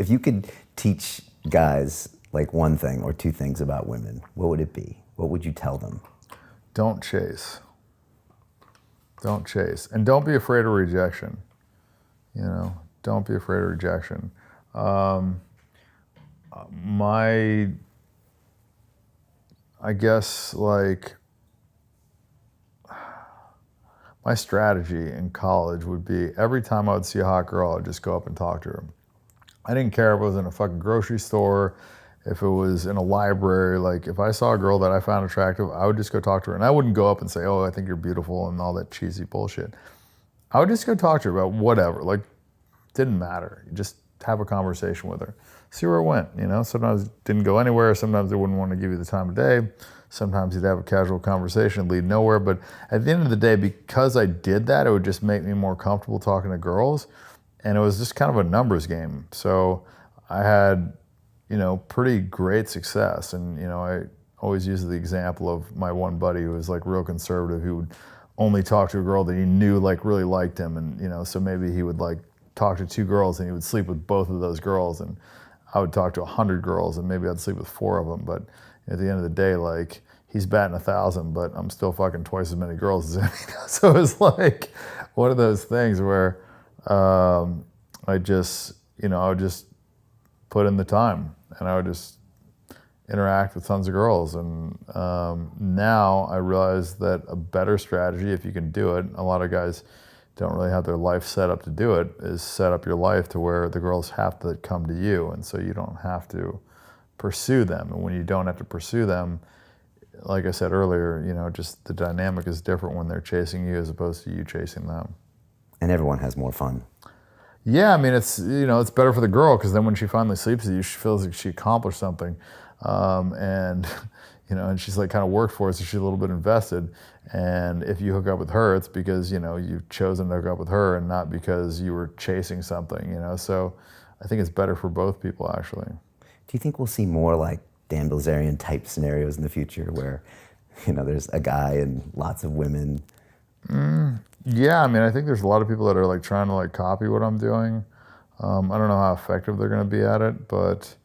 If you could teach guys like one thing or two things about women, what would it be? What would you tell them? Don't chase. Don't chase. And don't be afraid of rejection. You know, don't be afraid of rejection. I guess, like, my strategy in college would be every time I would see a hot girl, I'd just go up and talk to her. I didn't care if it was in a fucking grocery store, if it was in a library. Like, if I saw a girl that I found attractive, I would just go talk to her. And I wouldn't go up and say, oh, I think you're beautiful and all that cheesy bullshit. I would just go talk to her about whatever. Like, didn't matter. You just have a conversation with her. See where it went, you know? Sometimes it didn't go anywhere. Sometimes they wouldn't want to give you the time of day. Sometimes you'd have a casual conversation, lead nowhere. But at the end of the day, because I did that, it would just make me more comfortable talking to girls. And it was just kind of a numbers game. So I had, you know, pretty great success. And, you know, I always use the example of my one buddy who was like real conservative, who would only talk to a girl that he knew like really liked him. And, you know, so maybe he would like talk to 2 girls and he would sleep with both of those girls. And I would talk to 100 girls and maybe I'd sleep with 4 of them. But at the end of the day, like, he's batting 1,000, but I'm still fucking twice as many girls as him. So it's like one of those things where I just, you know, I would just put in the time and I would just interact with tons of girls. And now I realize that a better strategy, if you can do it, a lot of guys don't really have their life set up to do it, is set up your life to where the girls have to come to you. And so you don't have to pursue them. And when you don't have to pursue them, like I said earlier, you know, just the dynamic is different when they're chasing you as opposed to you chasing them. And everyone has more fun. Yeah, I mean, it's, you know, it's better for the girl because then when she finally sleeps with you, she feels like she accomplished something. And, you know, and she's like kind of worked for it, so she's a little bit invested. And if you hook up with her, it's because, you know, you've chosen to hook up with her and not because you were chasing something, you know. So I think it's better for both people, actually. Do you think we'll see more like Dan Bilzerian type scenarios in the future where, you know, there's a guy and lots of women? Yeah, I mean, I think there's a lot of people that are like trying to like copy what I'm doing. I don't know how effective they're going to be at it, but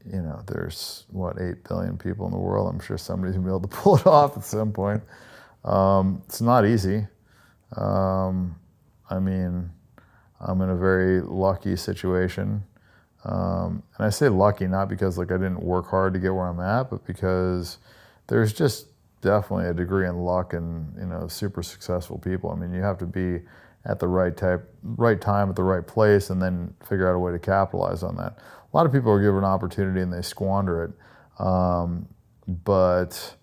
you know, there's what, 8 billion people in the world. I'm sure somebody's gonna be able to pull it off at some point. It's not easy. I mean, I'm in a very lucky situation. And I say lucky not because like I didn't work hard to get where I'm at, but because there's just definitely a degree in luck and, you know, super successful people. I mean, you have to be at the right time at the right place and then figure out a way to capitalize on that. A lot of people are given an opportunity and they squander it. But,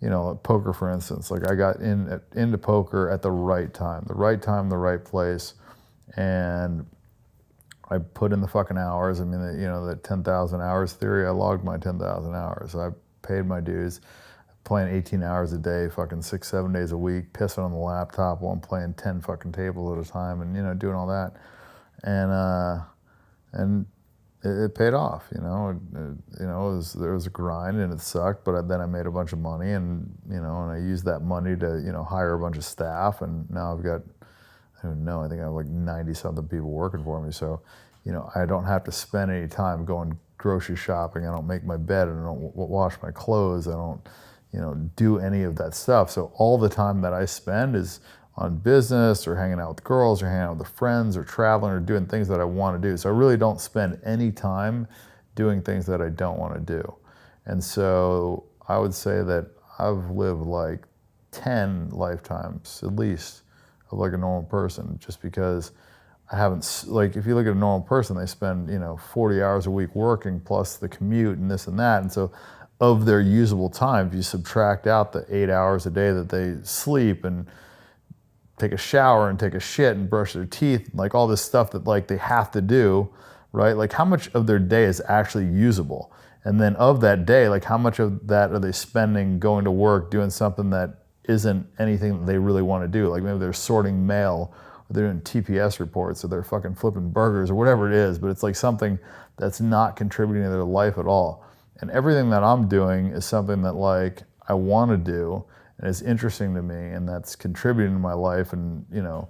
you know, poker, for instance, like I got into poker at the right time, the right place. And I put in the fucking hours. I mean, you know, the 10,000 hours theory, I logged my 10,000 hours. I paid my dues, playing 18 hours a day, fucking 6-7 days a week, pissing on the laptop while I'm playing 10 fucking tables at a time and, you know, doing all that. And it paid off, you know. There was a grind and it sucked, but then I made a bunch of money and, you know, and I used that money to, you know, hire a bunch of staff, and now I've got, I don't know, I think I have like 90-something people working for me. So, you know, I don't have to spend any time going grocery shopping. I don't make my bed. I don't wash my clothes. I don't, you know, do any of that stuff. So all the time that I spend is on business or hanging out with girls or hanging out with friends or traveling or doing things that I want to do. So I really don't spend any time doing things that I don't want to do. And so I would say that I've lived like 10 lifetimes at least of like a normal person, just because I haven't, like, if you look at a normal person, they spend, you know, 40 hours a week working plus the commute and this and that. And so of their usable time, if you subtract out the 8 hours a day that they sleep and take a shower and take a shit and brush their teeth, like all this stuff that like they have to do, right? Like how much of their day is actually usable? And then of that day, like how much of that are they spending going to work, doing something that isn't anything that they really want to do? Like maybe they're sorting mail, or they're doing TPS reports, or they're fucking flipping burgers, or whatever it is, but it's like something that's not contributing to their life at all. And everything that I'm doing is something that like I want to do and is interesting to me and that's contributing to my life, and, you know,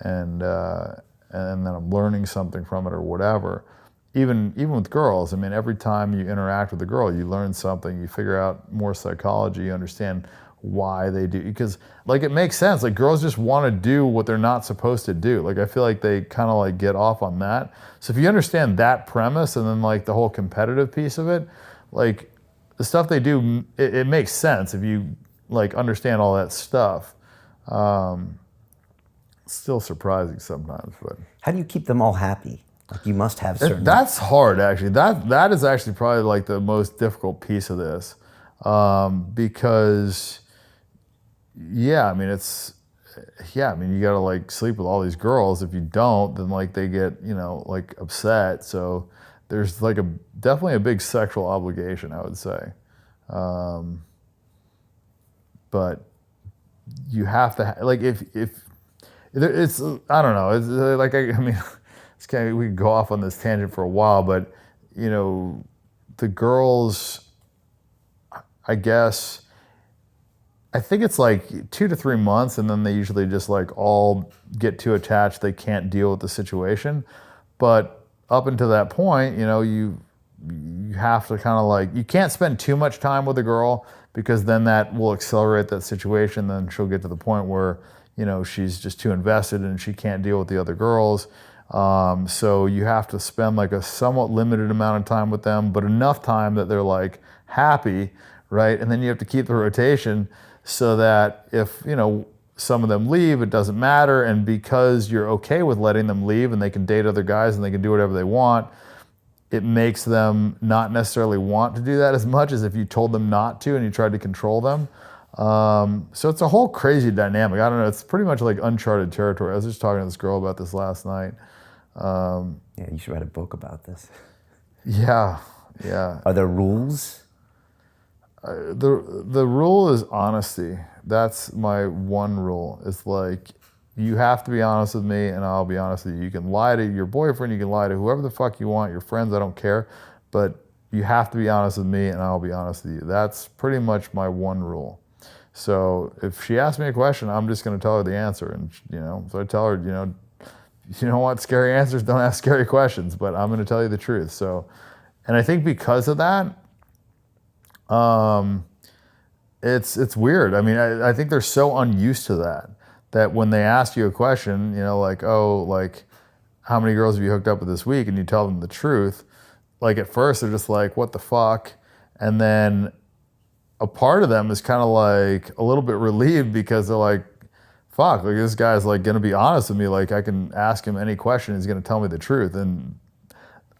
and and then I'm learning something from it or whatever. Even with girls, I mean, every time you interact with a girl, you learn something, you figure out more psychology, you understand why they do, because like it makes sense. Like girls just want to do what they're not supposed to do. Like I feel like they kind of like get off on that. So if you understand that premise and then like the whole competitive piece of it, like the stuff they do, it makes sense if you like understand all that stuff. Still surprising sometimes, but How do you keep them all happy? Like you must have certain. that's hard actually. That is actually probably like the most difficult piece of this, because yeah, I mean you gotta like sleep with all these girls. If you don't, then like they get like upset. So there's like definitely a big sexual obligation, I would say, but you have to like if it's I don't know. It's like I mean. We could go off on this tangent for a while, but the girls, I guess, I think it's like 2 to 3 months, and then they usually just like all get too attached. They can't deal with the situation. But up until that point, you have to kind of like, you can't spend too much time with a girl because then that will accelerate that situation. Then she'll get to the point where, she's just too invested and she can't deal with the other girls. So you have to spend like a somewhat limited amount of time with them, but enough time that they're like happy, right? And then you have to keep the rotation so that if, some of them leave, it doesn't matter. And because you're okay with letting them leave and they can date other guys and they can do whatever they want, it makes them not necessarily want to do that as much as if you told them not to and you tried to control them. So it's a whole crazy dynamic. I don't know. It's pretty much like uncharted territory. I was just talking to this girl about this last night. Yeah, you should write a book about this. Yeah. Are there rules? The rule is honesty. That's my one rule. It's like, you have to be honest with me and I'll be honest with you. You can lie to your boyfriend, you can lie to whoever the fuck you want, your friends, I don't care. But you have to be honest with me and I'll be honest with you. That's pretty much my one rule. So if she asks me a question, I'm just going to tell her the answer. And, so I tell her, you don't want scary answers, don't ask scary questions, but I'm going to tell you the truth. So, and I think because of that, it's weird. I mean, I think they're so unused to that when they ask you a question, like, oh, like, how many girls have you hooked up with this week? And you tell them the truth. Like at first they're just like, what the fuck? And then a part of them is kind of like a little bit relieved because they're like, fuck, like this guy's like going to be honest with me. Like I can ask him any question. He's going to tell me the truth. And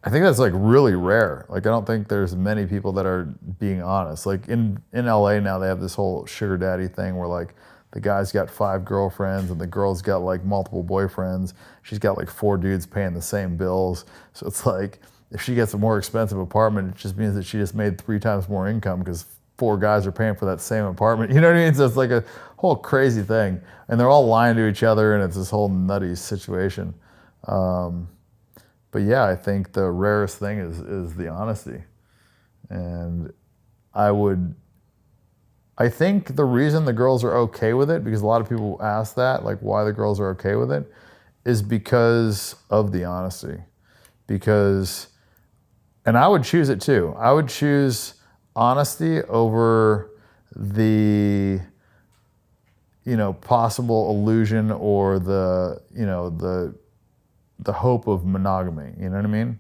I think that's like really rare. Like I don't think there's many people that are being honest. Like in LA now they have this whole sugar daddy thing where like the guy's got 5 girlfriends and the girl's got like multiple boyfriends. She's got like 4 dudes paying the same bills. So it's like if she gets a more expensive apartment, it just means that she just made 3 times more income because 4 guys are paying for that same apartment. You know what I mean? So it's like a whole crazy thing. And they're all lying to each other and it's this whole nutty situation. But yeah, I think the rarest thing is the honesty. And I think the reason the girls are okay with it, because a lot of people ask that, like why the girls are okay with it, is because of the honesty. And I would choose it too. I would choose honesty over the possible illusion or the hope of monogamy. You know what I mean?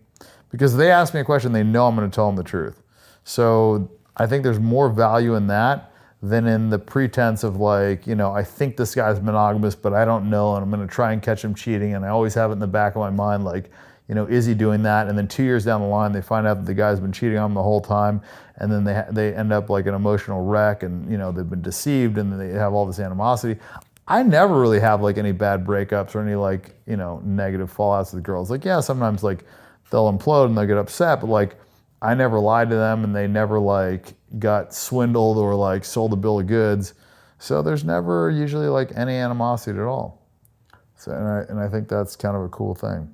Because if they ask me a question, they know I'm going to tell them the truth. So I think there's more value in that than in the pretense of like, I think this guy's monogamous, but I don't know, and I'm going to try and catch him cheating. And I always have it in the back of my mind, like, is he doing that? And then 2 years down the line, they find out that the guy's been cheating on them the whole time. And then they end up like an emotional wreck and, they've been deceived and they have all this animosity. I never really have like any bad breakups or any like, negative fallouts with girls. Like, yeah, sometimes like they'll implode and they'll get upset, but like I never lied to them and they never like got swindled or like sold a bill of goods. So there's never usually like any animosity at all. So, and I think that's kind of a cool thing.